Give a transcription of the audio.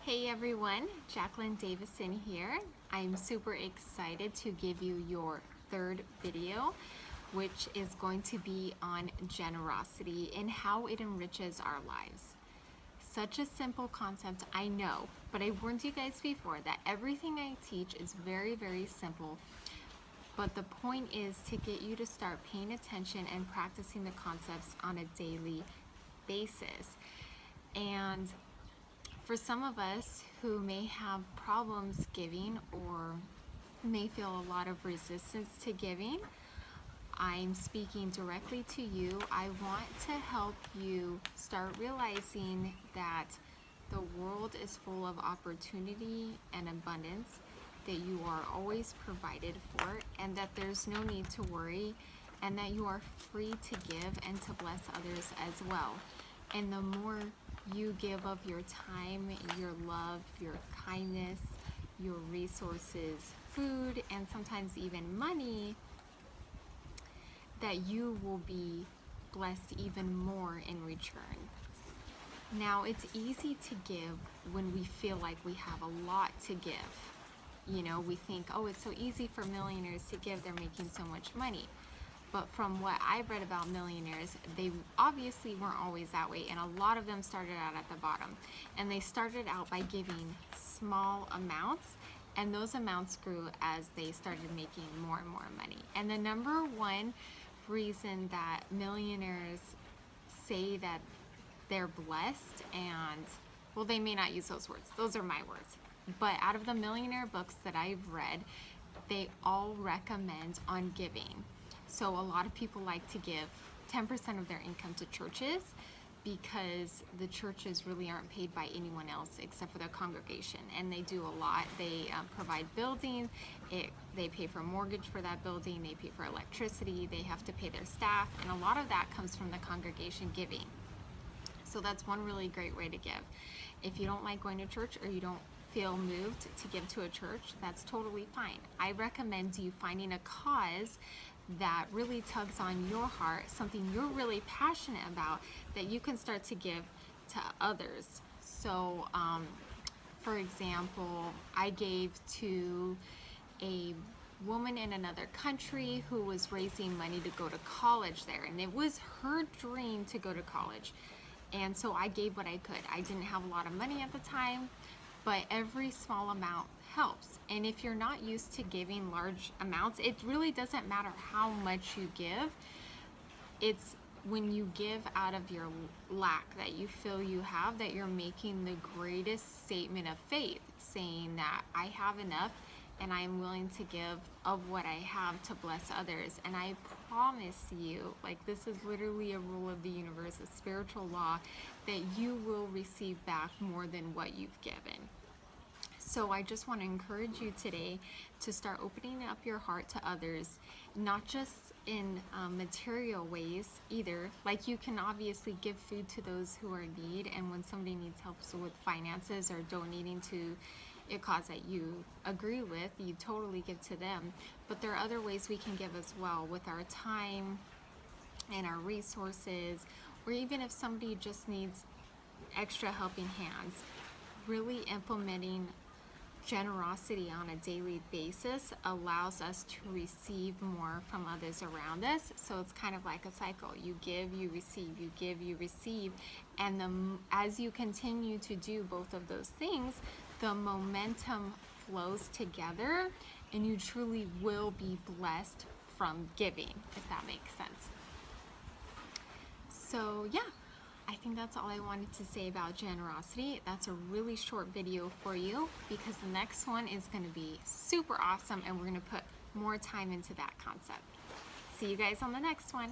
Hey everyone, Jacqueline Davison here. I'm super excited to give you your third video, which is going to be on generosity and how it enriches our lives. Such a simple concept, I know, but I warned you guys before that everything I teach is very, very simple. But the point is to get you to start paying attention and practicing the concepts on a daily basis. And for some of us who may have problems giving or may feel a lot of resistance to giving, I'm speaking directly to you. I want to help you start realizing that the world is full of opportunity and abundance, that you are always provided for, and that there's no need to worry, and that you are free to give and to bless others as well. And the more you give of your time, your love, your kindness, your resources, food, and sometimes even money, that you will be blessed even more in return. Now, it's easy to give when we feel like we have a lot to give. You know, we think, oh, it's so easy for millionaires to give, they're making so much money. But from what I've read about millionaires, they obviously weren't always that way, and a lot of them started out at the bottom. And they started out by giving small amounts, and those amounts grew as they started making more and more money. And the number one reason that millionaires say that they're blessed, and well, they may not use those words, those are my words, but out of the millionaire books that I've read, they all recommend on giving. So a lot of people like to give 10% of their income to churches because the churches really aren't paid by anyone else except for their congregation, and they do a lot. They provide buildings, they pay for a mortgage for that building, they pay for electricity, they have to pay their staff, and a lot of that comes from the congregation giving. So that's one really great way to give. If you don't like going to church or you don't feel moved to give to a church, that's totally fine. I recommend you finding a cause that really tugs on your heart, something you're really passionate about, that you can start to give to others. So, for example, I gave to a woman in another country who was raising money to go to college there, and it was her dream to go to college. And so I gave what I could. I didn't have a lot of money at the time, but every small amount helps. And if you're not used to giving large amounts, it really doesn't matter how much you give. It's when you give out of your lack that you feel you have, that you're making the greatest statement of faith, saying that I have enough and I am willing to give of what I have to bless others. And I promise you, like, this is literally a rule of the universe, a spiritual law, that you will receive back more than what you've given. So I just want to encourage you today to start opening up your heart to others, not just in material ways either. Like, you can obviously give food to those who are in need, and when somebody needs help with finances or donating to a cause that you agree with, you totally give to them. But there are other ways we can give as well, with our time and our resources, or even if somebody just needs extra helping hands. Really implementing generosity on a daily basis allows us to receive more from others around us. So it's kind of like a cycle. You give, you receive, you give, you receive. And as you continue to do both of those things, the momentum flows together, and you truly will be blessed from giving, if that makes sense. So yeah, I think that's all I wanted to say about generosity. That's a really short video for you because the next one is going to be super awesome, and we're going to put more time into that concept. See you guys on the next one.